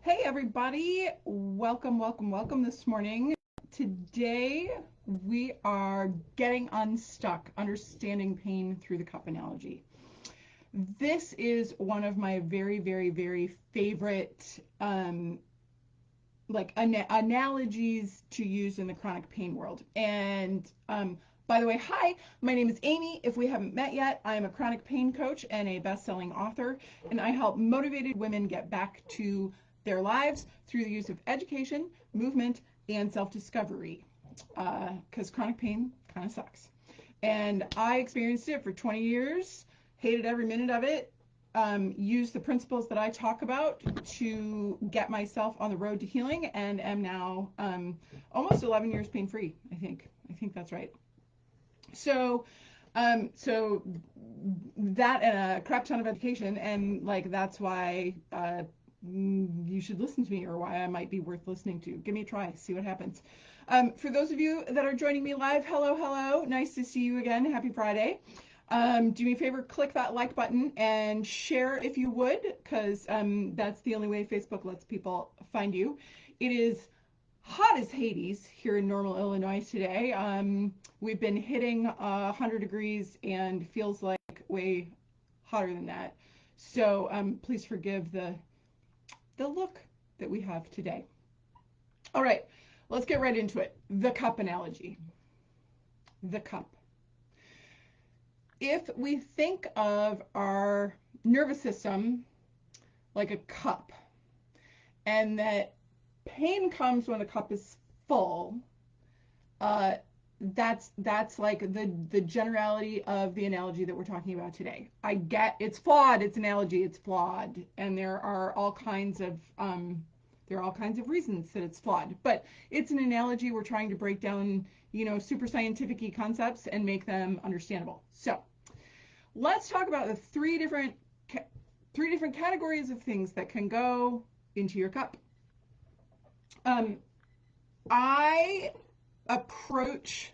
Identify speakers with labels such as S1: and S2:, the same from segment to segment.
S1: Hey everybody, welcome this morning. Today we are getting unstuck, understanding pain through the cup analogy. This is one of my very favorite analogies to use in the chronic pain world. And by the way, hi, my name is Amy. If we haven't met yet, I am a chronic pain coach and a best-selling author, and I help motivated women get back to their lives through the use of education, movement, and self-discovery, because chronic pain kind of sucks. And I experienced it for 20 years, hated every minute of it, used the principles that I talk about to get myself on the road to healing, and am now almost 11 years pain-free, I think that's right. So that and a crap ton of education, and that's why you should listen to me, or why I might be worth listening to. Give me a try, see what happens. For those of you that are joining me live, hello, nice to see you again. Happy Friday. Do me a favor, click that like button and share if you would, because that's the only way Facebook lets people find you. It is hot as Hades here in Normal, Illinois today. We've been hitting 100 degrees and feels like way hotter than that. So please forgive the look that we have today. All right, let's get right into it. The cup analogy. The cup. If we think of our nervous system like a cup, and that pain comes when the cup is full, that's like the generality of the analogy that we're talking about today. I get it's flawed, it's analogy, it's flawed, and there are all kinds of reasons that it's flawed, but it's an analogy. We're trying to break down, super scientific-y concepts and make them understandable. So let's talk about the three different categories of things that can go into your cup. I approach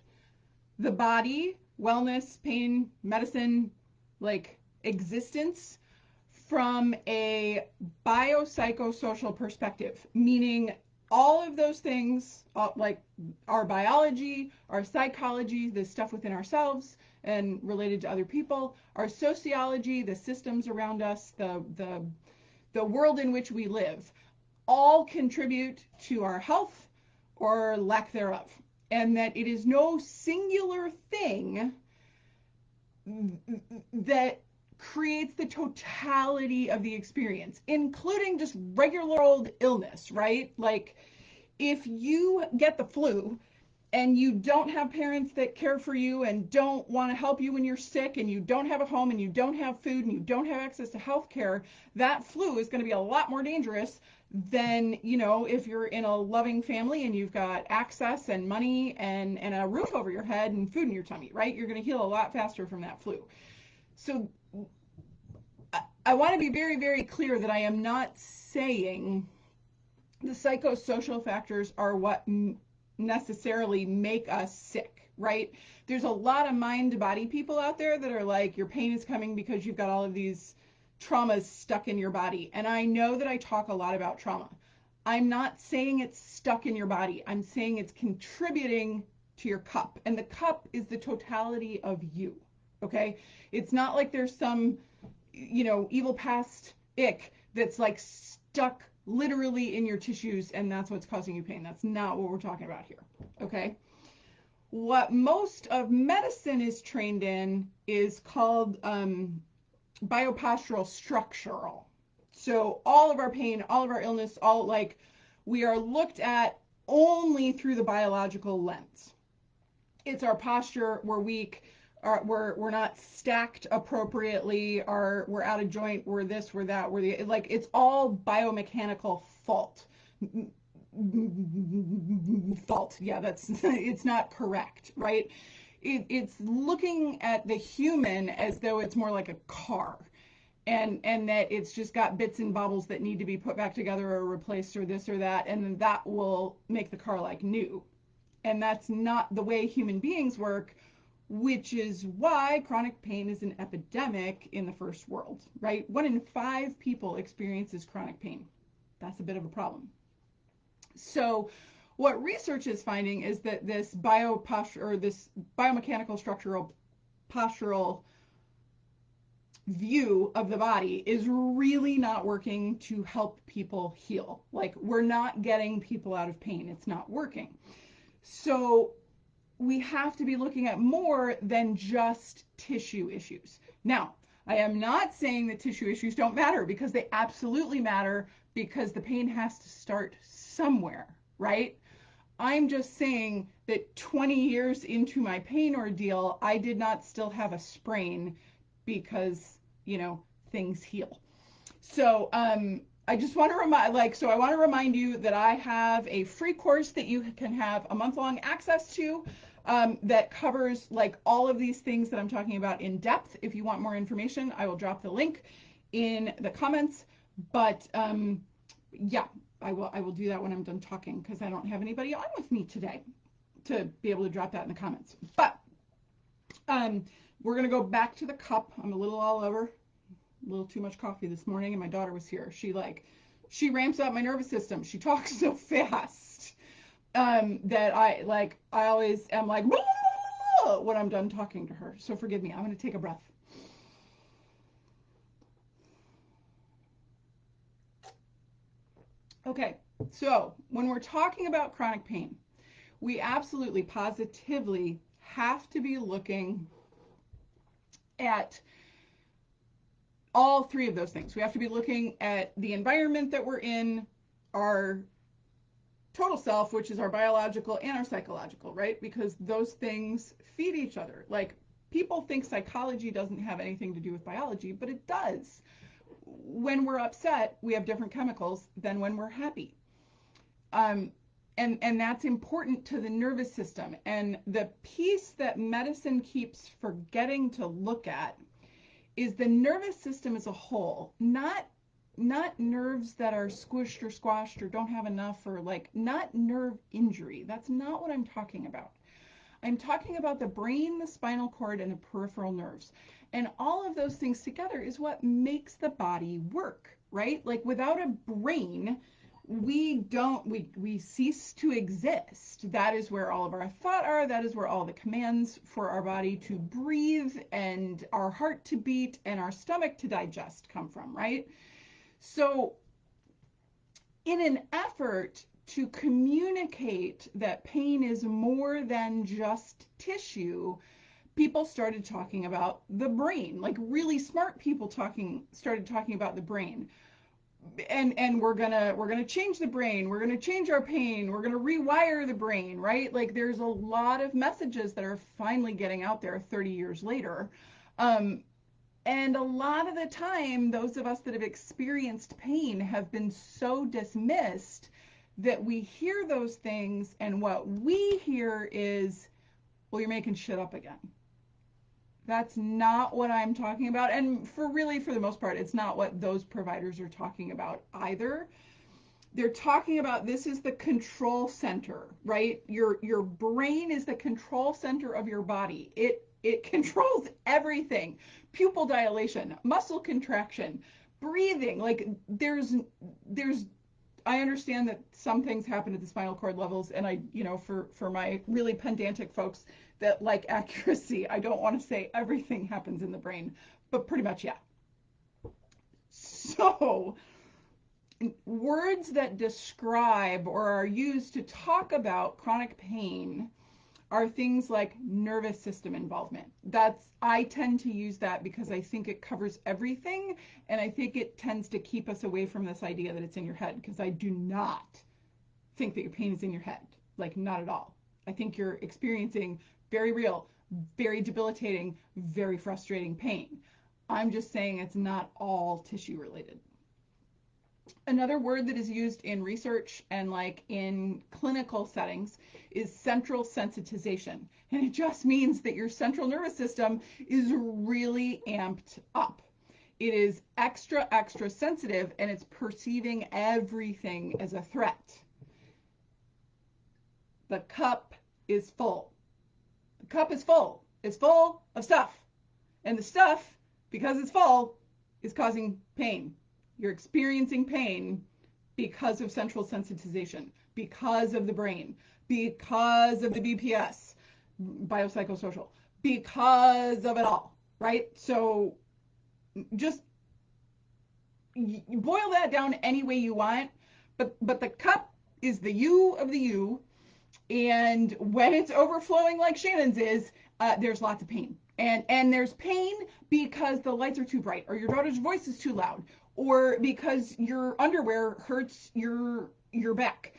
S1: the body, wellness, pain, medicine, existence from a biopsychosocial perspective, meaning all of those things, like our biology, our psychology, the stuff within ourselves and related to other people, our sociology, the systems around us, the world in which we live, all contribute to our health or lack thereof. And that it is no singular thing that creates the totality of the experience, including just regular old illness, right? Like if you get the flu and you don't have parents that care for you and don't want to help you when you're sick, and you don't have a home, and you don't have food, and you don't have access to health care, that flu is going to be a lot more dangerous than, if you're in a loving family and you've got access and money and a roof over your head and food in your tummy, right? You're going to heal a lot faster from that flu. So I want to be very clear that I am not saying the psychosocial factors are what necessarily make us sick, right? There's a lot of mind-to-body people out there that are like, your pain is coming because you've got all of these traumas stuck in your body. And I know that I talk a lot about trauma. I'm not saying it's stuck in your body. I'm saying it's contributing to your cup. And the cup is the totality of you, okay? It's not like there's some, evil past ick that's like stuck literally in your tissues and that's what's causing you pain. That's not what we're talking about here, okay? What most of medicine is trained in is called biopostural structural. So all of our pain, all of our illness, we are looked at only through the biological lens. It's our posture, we're weak, we're not stacked appropriately, we're out of joint, we're this, we're that, it's all biomechanical fault. Yeah, it's not correct, right? It's looking at the human as though it's more like a car, and that it's just got bits and bobbles that need to be put back together or replaced or this or that, and then that will make the car like new. And that's not the way human beings work, which is why chronic pain is an epidemic in the first world, right? 1 in 5 people experiences chronic pain. That's a bit of a problem. So what research is finding is that this biomechanical structural postural view of the body is really not working to help people heal. Like, we're not getting people out of pain. It's not working. So we have to be looking at more than just tissue issues. Now, I am not saying that tissue issues don't matter, because they absolutely matter, because the pain has to start somewhere, right? I'm just saying that 20 years into my pain ordeal, I did not still have a sprain, because, things heal. So I just want to remind you that I have a free course that you can have a month-long access to, that covers like all of these things that I'm talking about in depth. If you want more information, I will drop the link in the comments. But yeah, I will do that when I'm done talking, because I don't have anybody on with me today to be able to drop that in the comments. But we're going to go back to the cup. I'm a little all over, a little too much coffee this morning, and my daughter was here. She ramps up my nervous system. She talks so fast that I always am like when I'm done talking to her. So forgive me. I'm going to take a breath. Okay, so when we're talking about chronic pain, we absolutely positively have to be looking at all three of those things. We have to be looking at the environment that we're in, our total self, which is our biological and our psychological, right? Because those things feed each other. Like, people think psychology doesn't have anything to do with biology, but it does. When we're upset, we have different chemicals than when we're happy. And that's important to the nervous system. And the piece that medicine keeps forgetting to look at is the nervous system as a whole, not nerves that are squished or squashed or don't have enough, or not nerve injury. That's not what I'm talking about. I'm talking about the brain, the spinal cord, and the peripheral nerves. And all of those things together is what makes the body work, right? Like, without a brain, we cease to exist. That is where all of our thought are. That is where all the commands for our body to breathe and our heart to beat and our stomach to digest come from, right? So in an effort to communicate that pain is more than just tissue, people started talking about the brain. Like, really smart people started talking about the brain. And we're gonna change the brain, we're gonna change our pain, we're gonna rewire the brain, right? Like, there's a lot of messages that are finally getting out there 30 years later. And a lot of the time, those of us that have experienced pain have been so dismissed that we hear those things, and what we hear is, well, you're making shit up again. That's not what I'm talking about. And for the most part, it's not what those providers are talking about either. They're talking about, this is the control center, right? Your brain is the control center of your body. It controls everything. Pupil dilation, muscle contraction, breathing. Like, I understand that some things happen at the spinal cord levels, and for my really pedantic folks that like accuracy, I don't want to say everything happens in the brain, but pretty much, yeah. So words that describe or are used to talk about chronic pain are things like nervous system involvement. I tend to use that because I think it covers everything, and I think it tends to keep us away from this idea that it's in your head, because I do not think that your pain is in your head. Like, not at all. I think you're experiencing very real, very debilitating, very frustrating pain. I'm just saying it's not all tissue related. Another word that is used in research and like in clinical settings is central sensitization. And it just means that your central nervous system is really amped up. It is extra sensitive, and it's perceiving everything as a threat. The cup is full. The cup is full. It's full of stuff. And the stuff, because it's full, is causing pain. You're experiencing pain because of central sensitization, because of the brain, because of the BPS, biopsychosocial, because of it all, right? So just you boil that down any way you want, but the cup is the you of the you, and when it's overflowing like Shannon's is, there's lots of pain. And there's pain because the lights are too bright, or your daughter's voice is too loud, or because your underwear hurts your back.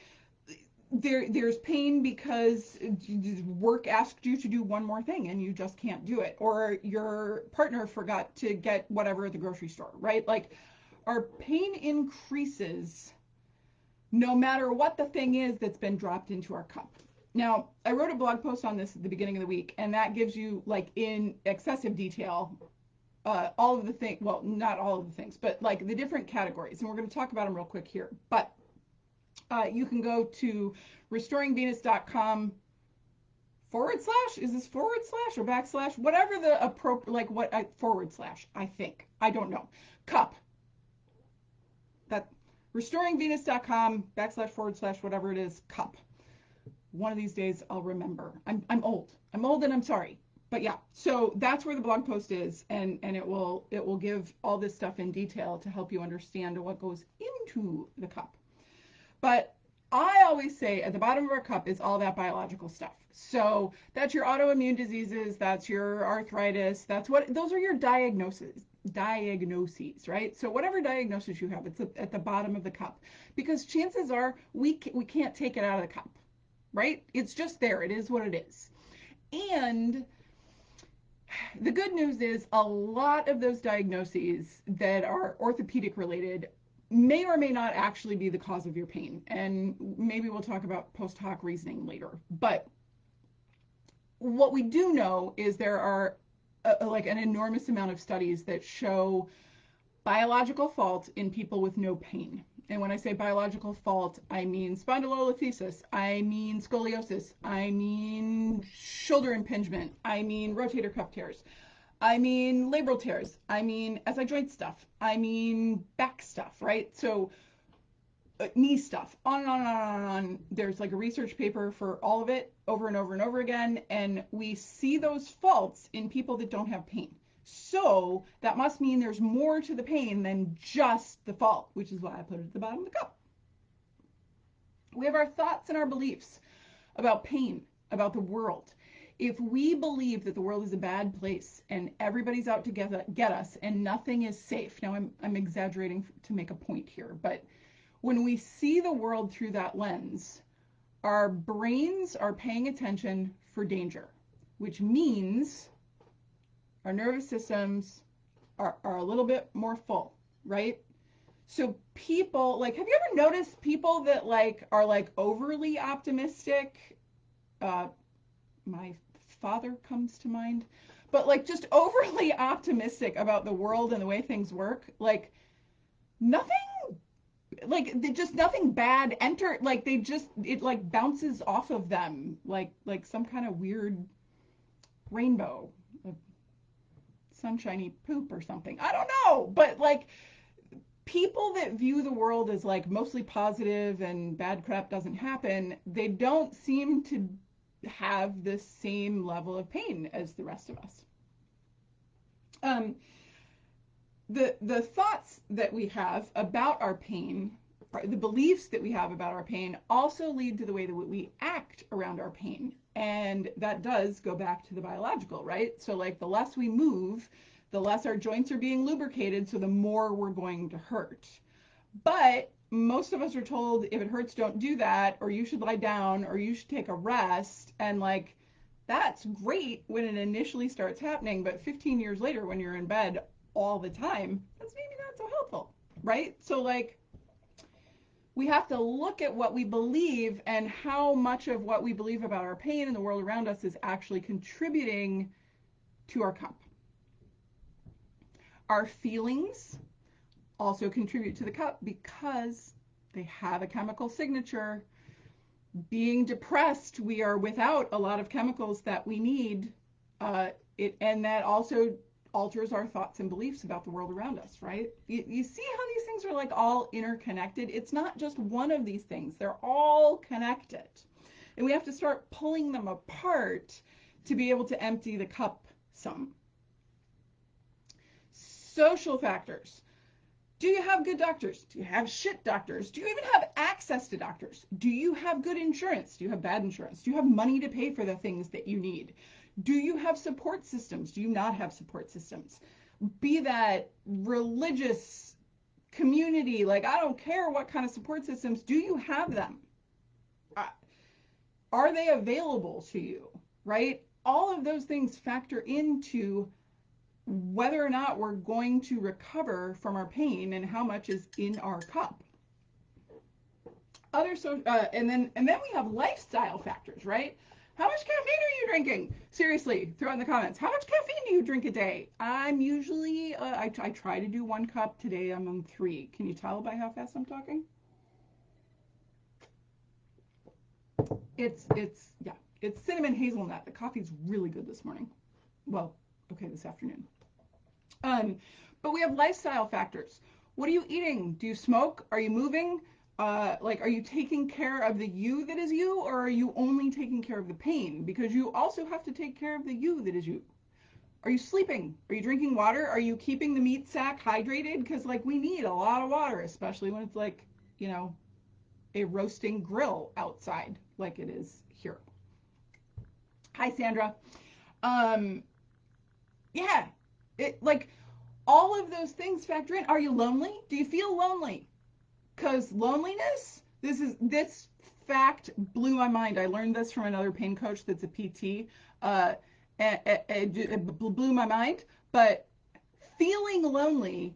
S1: There's pain because work asked you to do one more thing and you just can't do it, or your partner forgot to get whatever at the grocery store, right? Like, our pain increases no matter what the thing is that's been dropped into our cup. Now, I wrote a blog post on this at the beginning of the week, and that gives you, like, in excessive detail, all of the things, well, not all of the things, but like the different categories. And we're going to talk about them real quick here. But you can go to restoringvenus.com / is this / or / whatever the appropriate, like what I / I think, I don't know, cup, that restoringvenus.com / whatever it is, cup. One of these days I'll remember. I'm old and I'm sorry, but yeah, so that's where the blog post is, and it will give all this stuff in detail to help you understand what goes into the cup. But I always say at the bottom of our cup is all that biological stuff. So that's your autoimmune diseases, that's your arthritis, those are your diagnoses, right? So whatever diagnosis you have, it's at the bottom of the cup, because chances are we can't take it out of the cup, right? It's just there. It is what it is. And the good news is a lot of those diagnoses that are orthopedic related may or may not actually be the cause of your pain. And maybe we'll talk about post hoc reasoning later. But what we do know is there are like an enormous amount of studies that show biological fault in people with no pain. And when I say biological fault, I mean spondylolisthesis, I mean scoliosis, I mean shoulder impingement, I mean rotator cuff tears, I mean labral tears, I mean SI joint stuff, I mean back stuff, right? So knee stuff, on and on and on and on. There's like a research paper for all of it over and over and over again, and we see those faults in people that don't have pain. So that must mean there's more to the pain than just the fault, which is why I put it at the bottom of the cup. We have our thoughts and our beliefs about pain, about the world. If we believe that the world is a bad place and everybody's out to get us and nothing is safe, now I'm exaggerating to make a point here, but when we see the world through that lens, our brains are paying attention for danger, which means our nervous systems are a little bit more full, right? So people, like, have you ever noticed people that like are like overly optimistic? My father comes to mind, but like just overly optimistic about the world and the way things work. Like nothing bad like it like bounces off of them like some kind of weird rainbow, sunshiny poop or something. I don't know, but like people that view the world as like mostly positive and bad crap doesn't happen, they don't seem to have the same level of pain as the rest of us. The thoughts that we have about our pain, the beliefs that we have about our pain, also lead to the way that we act around our pain. And that does go back to the biological, right? So like the less we move, the less our joints are being lubricated, so the more we're going to hurt. But most of us are told if it hurts, don't do that, or you should lie down, or you should take a rest. And like, that's great when it initially starts happening, but 15 years later when you're in bed all the time, that's maybe not so helpful, right? So like, we have to look at what we believe and how much of what we believe about our pain and the world around us is actually contributing to our cup. Our feelings also contribute to the cup because they have a chemical signature. Being depressed, we are without a lot of chemicals that we need, and that also alters our thoughts and beliefs about the world around us, right? You see how these things are like all interconnected? It's not just one of these things, they're all connected. And we have to start pulling them apart to be able to empty the cup some. Social factors. Do you have good doctors? Do you have shit doctors? Do you even have access to doctors? Do you have good insurance? Do you have bad insurance? Do you have money to pay for the things that you need? Do you have support systems? Do you not have support systems? Be that religious, community, like I don't care what kind of support systems, do you have them? Are they available to you, right? All of those things factor into whether or not we're going to recover from our pain and how much is in our cup. And then we have lifestyle factors, right? How much caffeine are you drinking? Seriously, throw in the comments. How much caffeine do you drink a day? I'm usually, I try to do 1 cup. Today I'm on 3. Can you tell by how fast I'm talking? It's cinnamon hazelnut. The coffee's really good this morning. Well, okay, this afternoon. But we have lifestyle factors. What are you eating? Do you smoke? Are you moving? Are you taking care of the you that is you, or are you only taking care of the pain? Because you also have to take care of the you that is you. Are you sleeping? Are you drinking water? Are you keeping the meat sack hydrated? Because we need a lot of water, especially when it's a roasting grill outside like it is here. Hi, Sandra. Yeah, all of those things factor in. Are you lonely? Do you feel lonely? Because loneliness, this fact blew my mind. I learned this from another pain coach that's a PT. It blew my mind. But feeling lonely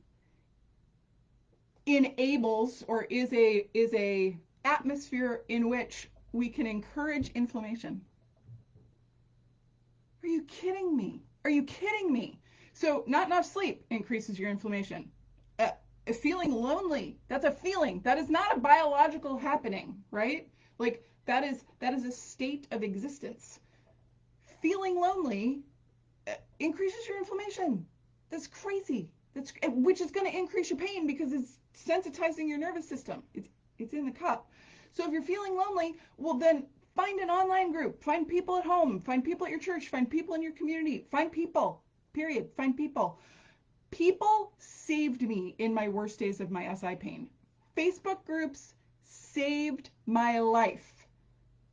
S1: enables or is a atmosphere in which we can encourage inflammation. Are you kidding me? Are you kidding me? So not enough sleep increases your inflammation. Feeling lonely, that's a feeling. That is not a biological happening, right? That is a state of existence. Feeling lonely increases your inflammation. That's crazy. Which is going to increase your pain because it's sensitizing your nervous system. It's in the cup. So if you're feeling lonely, well then find an online group. Find people at home. Find people at your church. Find people in your community. Find people. Period. Find people. People saved me in my worst days of my SI pain. Facebook groups saved my life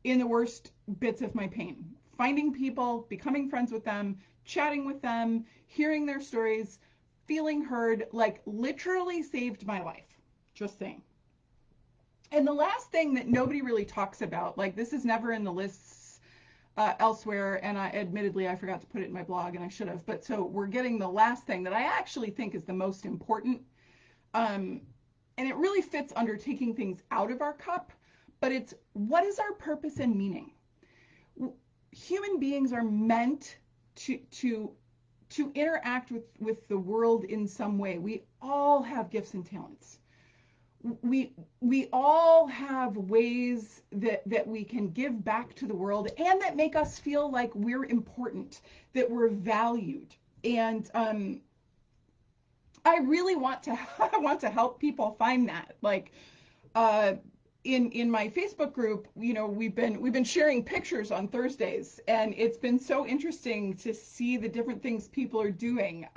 S1: in the worst bits of my pain. Finding people, becoming friends with them, chatting with them, hearing their stories, feeling heard, literally saved my life. Just saying. And the last thing that nobody really talks about, this is never in the lists elsewhere, and admittedly I forgot to put it in my blog, and I should have, but so we're getting the last thing that I actually think is the most important, and it really fits under taking things out of our cup, but it's what is our purpose and meaning? Human beings are meant to interact with the world in some way. We all have gifts and talents. We all have ways that we can give back to the world and that make us feel like we're important, that we're valued. And I really want to help people find that. In my Facebook group, we've been sharing pictures on Thursdays, and it's been so interesting to see the different things people are doing.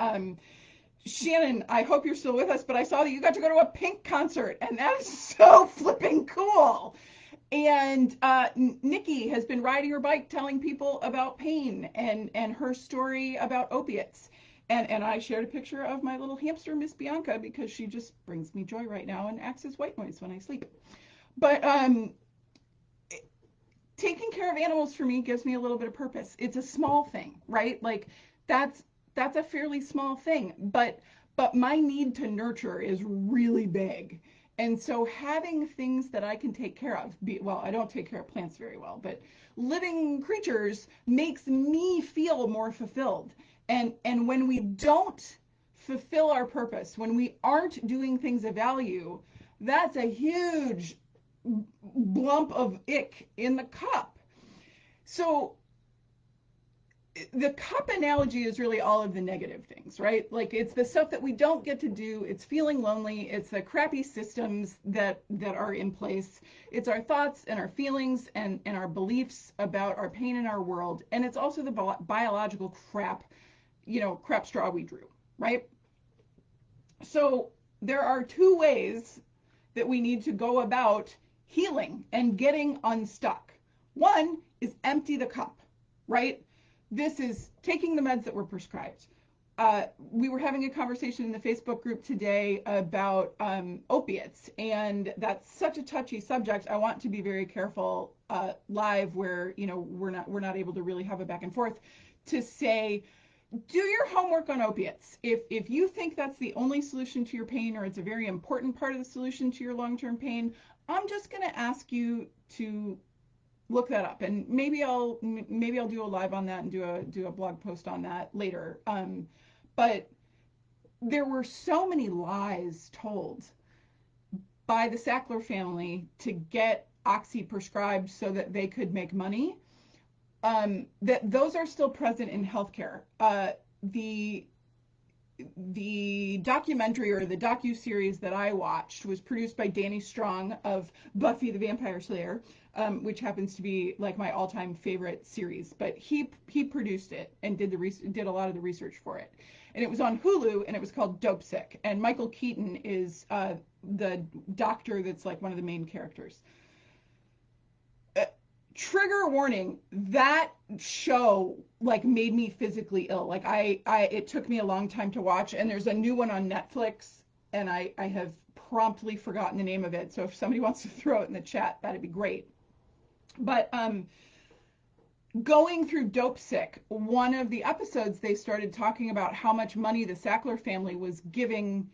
S1: Shannon, I hope you're still with us, but I saw that you got to go to a Pink concert, and that is so flipping cool. And Nikki has been riding her bike telling people about pain and her story about opiates. And I shared a picture of my little hamster, Miss Bianca, because she just brings me joy right now and acts as white noise when I sleep. But taking care of animals for me gives me a little bit of purpose. It's a small thing, right? That's a fairly small thing, but my need to nurture is really big. And so having things that I can take care of, I don't take care of plants very well, but living creatures makes me feel more fulfilled. And when we don't fulfill our purpose, when we aren't doing things of value, that's a huge lump of ick in the cup. So the cup analogy is really all of the negative things, right? Like it's the stuff that we don't get to do. It's feeling lonely. It's the crappy systems that are in place. It's our thoughts and our feelings and our beliefs about our pain in our world. And it's also the biological crap, crap straw we drew, right? So there are two ways that we need to go about healing and getting unstuck. One is empty the cup, right? This is taking the meds that were prescribed. We were having a conversation in the Facebook group today about opiates, and that's such a touchy subject. I want to be very careful live, where we're not able to really have a back and forth, to say, do your homework on opiates. If you think that's the only solution to your pain, or it's a very important part of the solution to your long-term pain, I'm just going to ask you to look that up, and maybe I'll do a live on that and do a blog post on that later. But there were so many lies told by the Sackler family to get Oxy prescribed so that they could make money, that those are still present in healthcare. The documentary, or the docu-series that I watched, was produced by Danny Strong of Buffy the Vampire Slayer, which happens to be like my all-time favorite series. But he produced it and did a lot of the research for it. And it was on Hulu, and it was called Dope Sick. And Michael Keaton is the doctor that's like one of the main characters. Trigger warning, that show like made me physically ill. Like it took me a long time to watch, and there's a new one on Netflix, and I have promptly forgotten the name of it. So if somebody wants to throw it in the chat, that'd be great. But going through Dope Sick, one of the episodes, they started talking about how much money the Sackler family was giving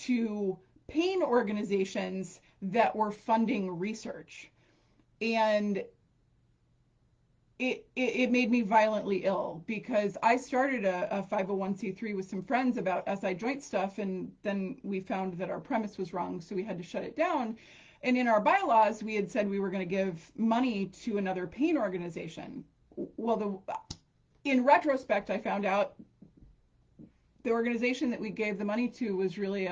S1: to pain organizations that were funding research. And it made me violently ill, because I started a 501c3 with some friends about SI joint stuff, and then we found that our premise was wrong, so we had to shut it down. And in our bylaws, we had said we were going to give money to another pain organization. Well, in retrospect, I found out the organization that we gave the money to was really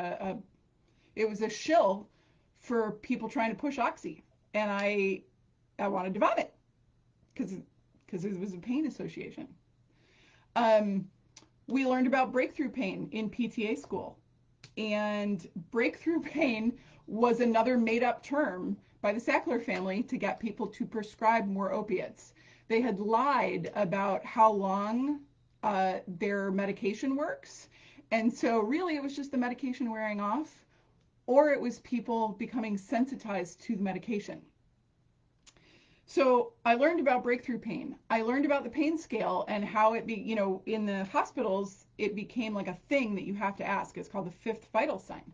S1: it was a shill for people trying to push Oxy, and I wanted to vomit, because it was a pain association. We learned about breakthrough pain in PTA school, and breakthrough pain was another made-up term by the Sackler family to get people to prescribe more opiates. They had lied about how long their medication works, and so really it was just the medication wearing off, or it was people becoming sensitized to the medication. So I learned about breakthrough pain. I learned about the pain scale and how it in the hospitals, it became like a thing that you have to ask. It's called the fifth vital sign,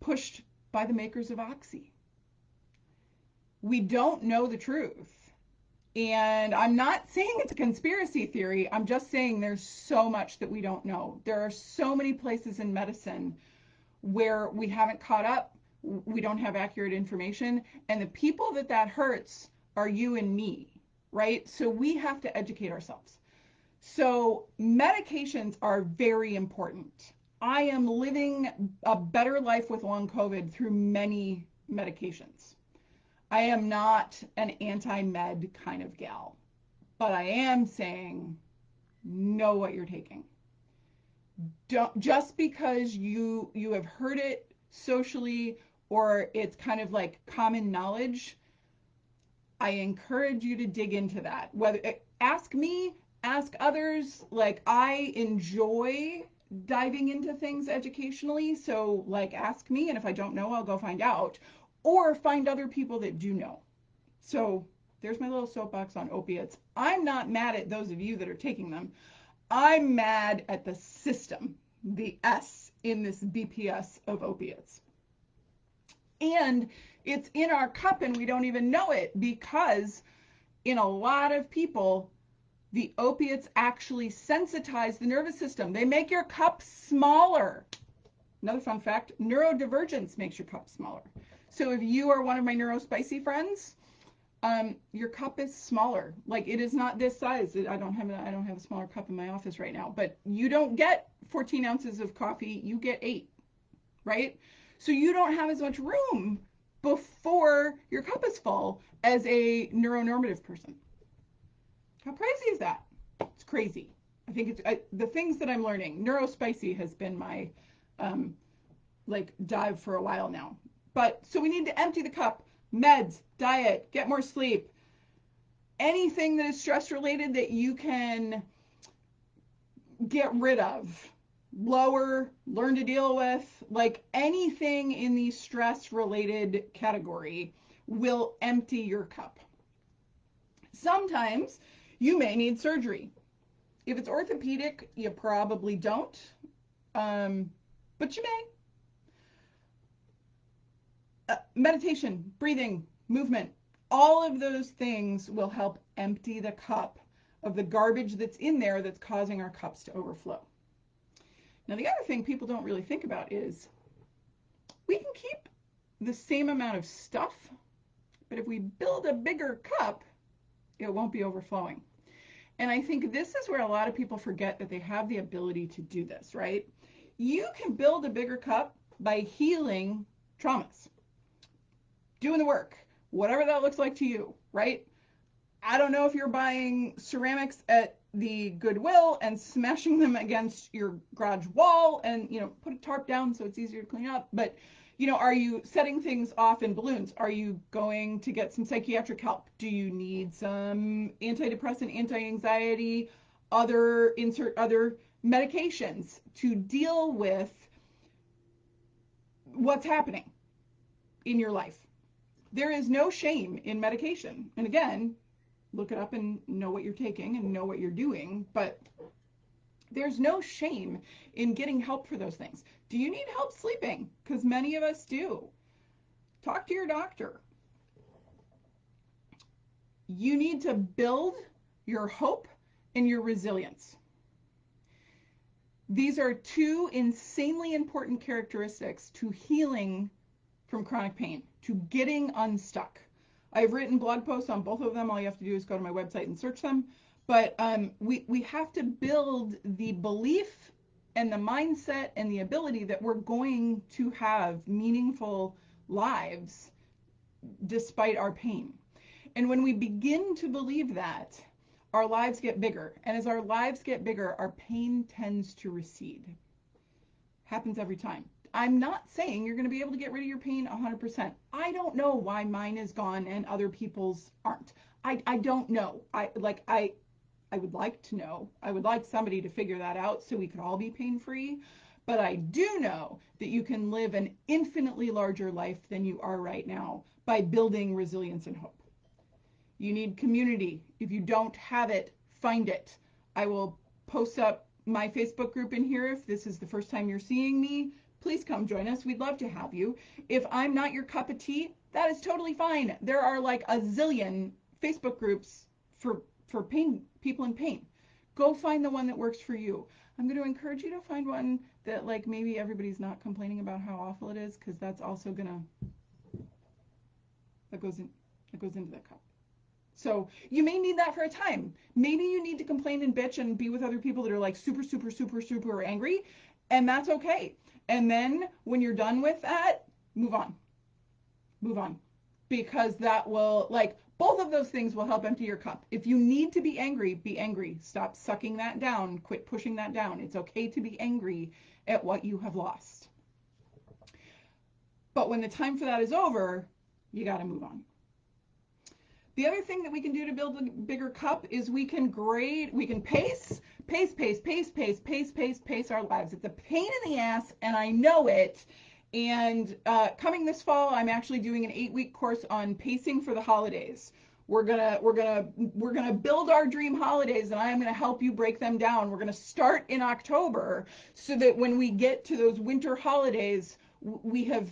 S1: pushed by the makers of Oxy. We don't know the truth. And I'm not saying it's a conspiracy theory. I'm just saying there's so much that we don't know. There are so many places in medicine where we haven't caught up. We don't have accurate information, and the people that hurts are you and me, right? So we have to educate ourselves. So medications are very important. I am living a better life with long COVID through many medications. I am not an anti-med kind of gal, but I am saying know what you're taking. Just because you have heard it socially, or it's kind of like common knowledge, I encourage you to dig into that. Whether ask me, ask others. Like, I enjoy diving into things educationally, so like ask me, and if I don't know, I'll go find out, or find other people that do know. So there's my little soapbox on opiates. I'm not mad at those of you that are taking them. I'm mad at the system, the S in this BPS of opiates. And it's in our cup and we don't even know it, because in a lot of people, the opiates actually sensitize the nervous system. They make your cup smaller. Another fun fact, neurodivergence makes your cup smaller. So if you are one of my neurospicy friends, your cup is smaller. Like, it is not this size. I don't have a smaller cup in my office right now, but you don't get 14 ounces of coffee, you get 8, right? So you don't have as much room before your cup is full as a neuronormative person. How crazy is that? It's crazy. I think the things that I'm learning. Neurospicy has been my like dive for a while now. But so we need to empty the cup. Meds, diet, get more sleep. Anything that is stress related that you can get rid of, lower, learn to deal with, like anything in the stress related category will empty your cup. Sometimes you may need surgery. If it's orthopedic, you probably don't, but you may. Meditation, breathing, movement, all of those things will help empty the cup of the garbage that's in there that's causing our cups to overflow. Now, the other thing people don't really think about is we can keep the same amount of stuff, but if we build a bigger cup, it won't be overflowing. And I think this is where a lot of people forget that they have the ability to do this, right? You can build a bigger cup by healing traumas, doing the work, whatever that looks like to you, right? I don't know if you're buying ceramics at the Goodwill and smashing them against your garage wall and, put a tarp down so it's easier to clean up. But, are you setting things off in balloons? Are you going to get some psychiatric help? Do you need some antidepressant, anti-anxiety, other medications to deal with what's happening in your life? There is no shame in medication. And again, look it up and know what you're taking and know what you're doing, but there's no shame in getting help for those things. Do you need help sleeping? Because many of us do. Talk to your doctor. You need to build your hope and your resilience. These are two insanely important characteristics to healing from chronic pain, to getting unstuck. I've written blog posts on both of them. All you have to do is go to my website and search them. But we have to build the belief and the mindset and the ability that we're going to have meaningful lives despite our pain. And when we begin to believe that, our lives get bigger. And as our lives get bigger, our pain tends to recede. Happens every time. I'm not saying you're going to be able to get rid of your pain 100%. I don't know why mine is gone and other people's aren't. I don't know. I would like to know. I would like somebody to figure that out so we could all be pain-free. But I do know that you can live an infinitely larger life than you are right now by building resilience and hope. You need community. If you don't have it, find it. I will post up my Facebook group in here. If this is the first time you're seeing me, please come join us. We'd love to have you. If I'm not your cup of tea, that is totally fine. There are like a zillion Facebook groups for pain, people in pain. Go find the one that works for you. I'm going to encourage you to find one that like maybe everybody's not complaining about how awful it is, because that's also that goes into that cup. So you may need that for a time. Maybe you need to complain and bitch and be with other people that are like super, super, super, super angry, and that's okay. And then when you're done with that, move on. Because that will, like, both of those things will help empty your cup. If you need to be angry, be angry. Stop sucking that down. Quit pushing that down. It's okay to be angry at what you have lost. But when the time for that is over, you got to move on. The other thing that we can do to build a bigger cup is we can pace our lives. It's a pain in the ass, and I know it. And coming this fall, I'm actually doing an 8-week course on pacing for the holidays. We're gonna build our dream holidays, and I'm gonna help you break them down. We're gonna start in October so that when we get to those winter holidays, we have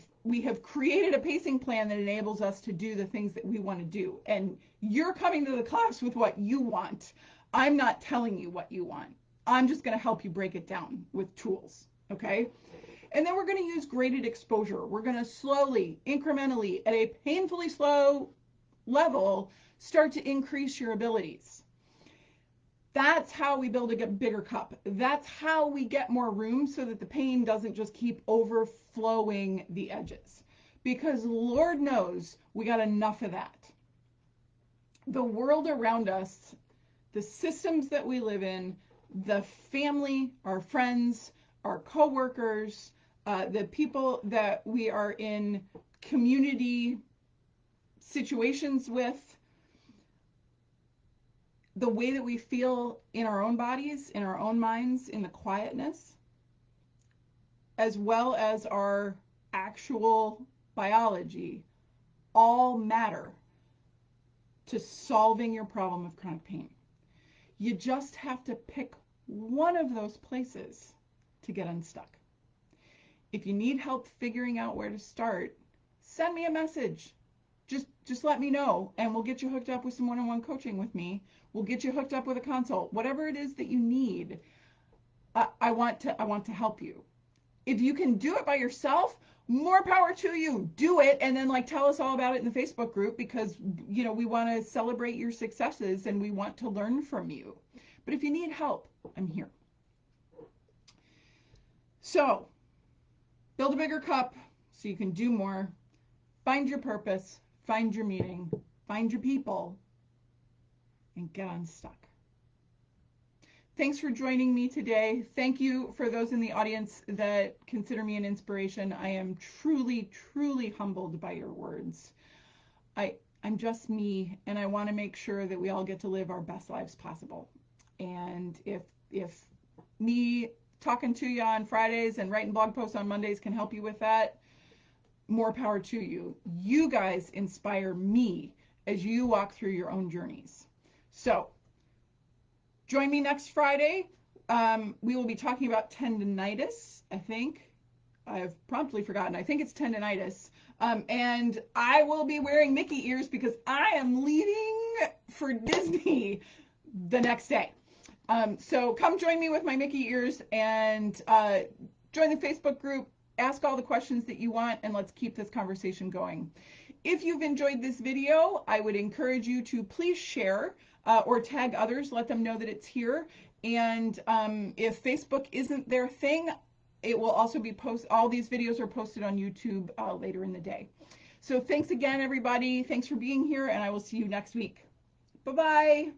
S1: created a pacing plan that enables us to do the things that we want to do. And you're coming to the class with what you want. I'm not telling you what you want. I'm just going to help you break it down with tools, okay? And then we're going to use graded exposure. We're going to slowly, incrementally, at a painfully slow level, start to increase your abilities. That's how we build a bigger cup. That's how we get more room so that the pain doesn't just keep overflowing the edges. Because Lord knows we got enough of that. The world around us, the systems that we live in, the family, our friends, our coworkers, the people that we are in community situations with, the way that we feel in our own bodies, in our own minds, in the quietness, as well as our actual biology, all matter to solving your problem of chronic pain. You just have to pick one of those places to get unstuck. If you need help figuring out where to start, send me a message. Just let me know, and we'll get you hooked up with some one-on-one coaching with me. We'll get you hooked up with a consult. Whatever it is that you need, I want to help you. If you can do it by yourself, more power to you. Do it, and then tell us all about it in the Facebook group, because we want to celebrate your successes and we want to learn from you. But if you need help, I'm here. So, build a bigger cup so you can do more. Find your purpose, find your meaning, find your people, and get unstuck. Thanks for joining me today. Thank you for those in the audience that consider me an inspiration. I am truly, truly humbled by your words. I'm just me, and I want to make sure that we all get to live our best lives possible. And if me talking to you on Fridays and writing blog posts on Mondays can help you with that, more power to you. You guys inspire me as you walk through your own journeys. So join me next Friday. We will be talking about tendinitis, I think. I've promptly forgotten. I think it's tendinitis. And I will be wearing Mickey ears because I am leaving for Disney the next day. So come join me with my Mickey ears and join the Facebook group. Ask all the questions that you want, and let's keep this conversation going. If you've enjoyed this video, I would encourage you to please share or tag others. Let them know that it's here. And if Facebook isn't their thing, it will also be all these videos are posted on YouTube later in the day. So thanks again, everybody. Thanks for being here, and I will see you next week. Bye-bye.